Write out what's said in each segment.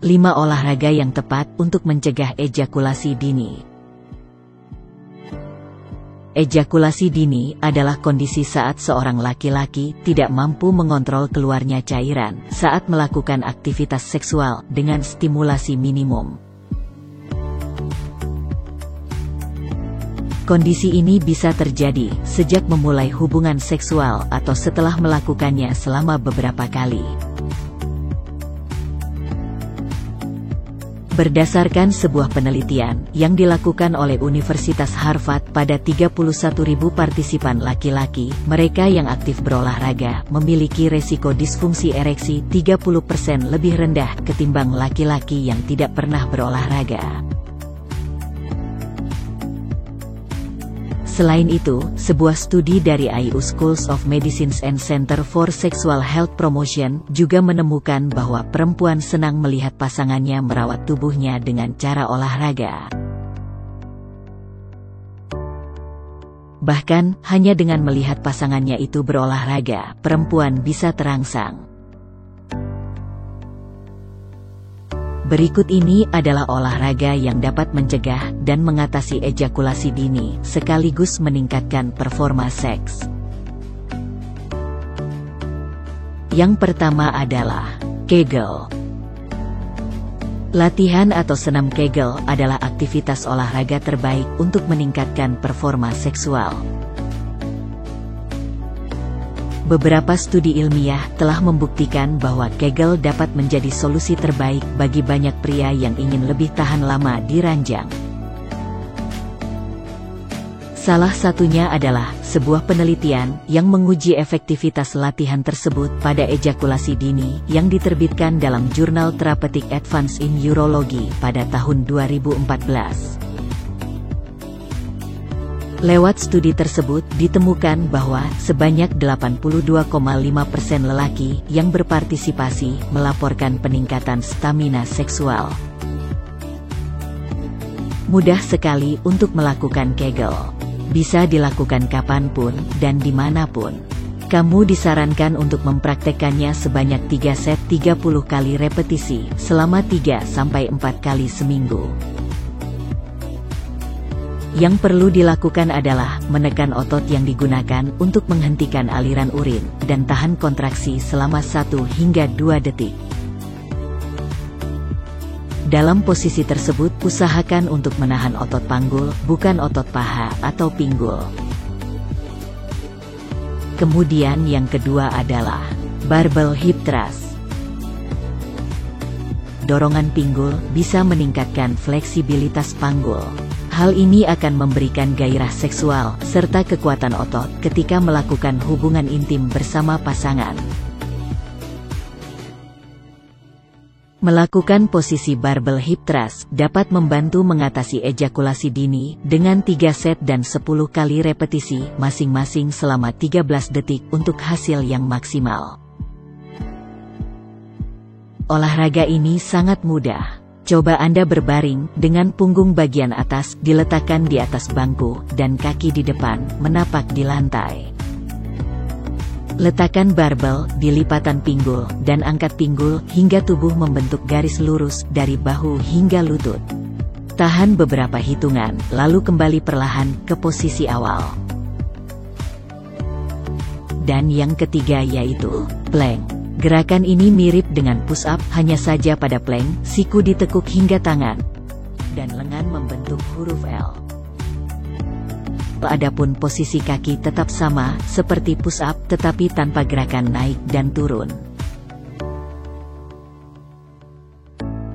5 olahraga yang tepat untuk mencegah ejakulasi dini. Ejakulasi dini adalah kondisi saat seorang laki-laki tidak mampu mengontrol keluarnya cairan saat melakukan aktivitas seksual dengan stimulasi minimum. Kondisi ini bisa terjadi sejak memulai hubungan seksual atau setelah melakukannya selama beberapa kali. Berdasarkan sebuah penelitian yang dilakukan oleh Universitas Harvard pada 31.000 partisipan laki-laki, mereka yang aktif berolahraga memiliki resiko disfungsi ereksi 30% lebih rendah ketimbang laki-laki yang tidak pernah berolahraga. Selain itu, sebuah studi dari IU Schools of Medicine and Center for Sexual Health Promotion juga menemukan bahwa perempuan senang melihat pasangannya merawat tubuhnya dengan cara olahraga. Bahkan, hanya dengan melihat pasangannya itu berolahraga, perempuan bisa terangsang. Berikut ini adalah olahraga yang dapat mencegah dan mengatasi ejakulasi dini, sekaligus meningkatkan performa seks. Yang pertama adalah Kegel. Latihan atau senam Kegel adalah aktivitas olahraga terbaik untuk meningkatkan performa seksual. Beberapa studi ilmiah telah membuktikan bahwa Kegel dapat menjadi solusi terbaik bagi banyak pria yang ingin lebih tahan lama di ranjang. Salah satunya adalah sebuah penelitian yang menguji efektivitas latihan tersebut pada ejakulasi dini yang diterbitkan dalam jurnal Therapeutic Advances in Urology pada tahun 2014. Lewat studi tersebut ditemukan bahwa sebanyak 82,5% lelaki yang berpartisipasi melaporkan peningkatan stamina seksual. Mudah sekali untuk melakukan Kegel. Bisa dilakukan kapanpun dan dimanapun. Kamu disarankan untuk mempraktekannya sebanyak 3 set 30 kali repetisi selama 3-4 kali seminggu. Yang perlu dilakukan adalah menekan otot yang digunakan untuk menghentikan aliran urin, dan tahan kontraksi selama 1 hingga 2 detik. Dalam posisi tersebut, usahakan untuk menahan otot panggul, bukan otot paha atau pinggul. Kemudian yang kedua adalah Barbell Hip Thrust. Dorongan pinggul bisa meningkatkan fleksibilitas panggul. Hal ini akan memberikan gairah seksual, serta kekuatan otot ketika melakukan hubungan intim bersama pasangan. Melakukan posisi barbell hip thrust dapat membantu mengatasi ejakulasi dini dengan 3 set dan 10 kali repetisi masing-masing selama 13 detik untuk hasil yang maksimal. Olahraga ini sangat mudah. Coba Anda berbaring, dengan punggung bagian atas diletakkan di atas bangku, dan kaki di depan, menapak di lantai. Letakkan barbel di lipatan pinggul, dan angkat pinggul hingga tubuh membentuk garis lurus dari bahu hingga lutut. Tahan beberapa hitungan, lalu kembali perlahan ke posisi awal. Dan yang ketiga yaitu plank. Gerakan ini mirip dengan push-up, hanya saja pada plank, siku ditekuk hingga tangan dan lengan membentuk huruf L. Adapun posisi kaki tetap sama, seperti push-up, tetapi tanpa gerakan naik dan turun.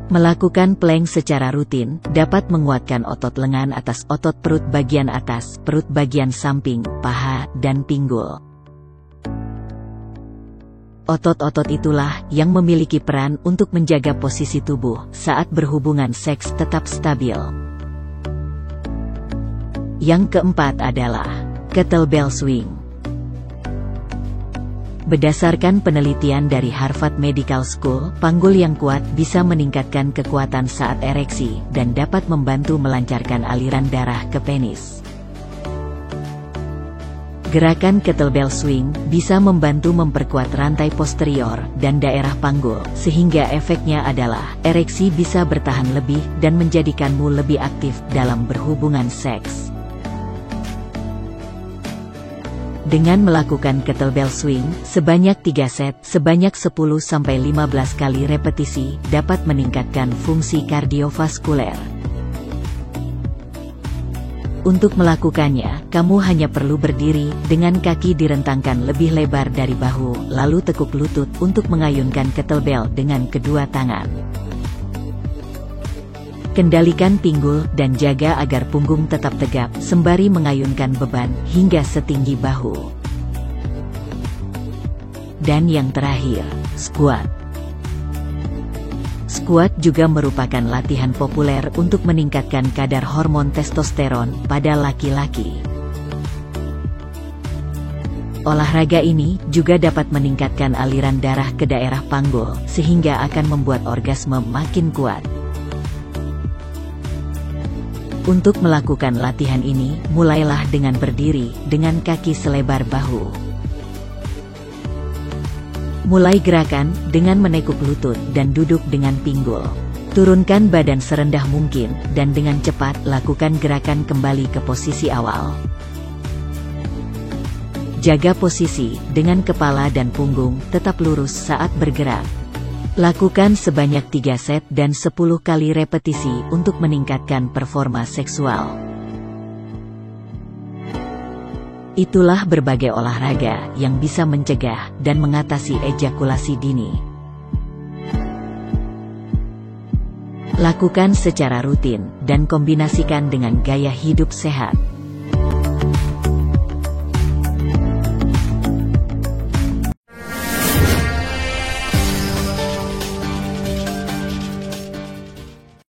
Melakukan plank secara rutin dapat menguatkan otot lengan atas, otot perut bagian atas, perut bagian samping, paha, dan pinggul. Otot-otot itulah yang memiliki peran untuk menjaga posisi tubuh saat berhubungan seks tetap stabil. Yang keempat adalah kettlebell swing. Berdasarkan penelitian dari Harvard Medical School, panggul yang kuat bisa meningkatkan kekuatan saat ereksi dan dapat membantu melancarkan aliran darah ke penis. Gerakan kettlebell swing bisa membantu memperkuat rantai posterior dan daerah panggul, sehingga efeknya adalah ereksi bisa bertahan lebih dan menjadikanmu lebih aktif dalam berhubungan seks. Dengan melakukan kettlebell swing sebanyak 3 set, sebanyak 10-15 kali repetisi, dapat meningkatkan fungsi kardiovaskuler. Untuk melakukannya, kamu hanya perlu berdiri, dengan kaki direntangkan lebih lebar dari bahu, lalu tekuk lutut untuk mengayunkan kettlebell dengan kedua tangan. Kendalikan pinggul dan jaga agar punggung tetap tegap, sembari mengayunkan beban hingga setinggi bahu. Dan yang terakhir, squat. Squat juga merupakan latihan populer untuk meningkatkan kadar hormon testosteron pada laki-laki. Olahraga ini juga dapat meningkatkan aliran darah ke daerah panggul, sehingga akan membuat orgasme makin kuat. Untuk melakukan latihan ini, mulailah dengan berdiri, dengan kaki selebar bahu. Mulai gerakan dengan menekuk lutut dan duduk dengan pinggul. Turunkan badan serendah mungkin, dan dengan cepat lakukan gerakan kembali ke posisi awal. Jaga posisi, dengan kepala dan punggung tetap lurus saat bergerak. Lakukan sebanyak 3 set dan 10 kali repetisi untuk meningkatkan performa seksual. Itulah berbagai olahraga yang bisa mencegah dan mengatasi ejakulasi dini. Lakukan secara rutin dan kombinasikan dengan gaya hidup sehat.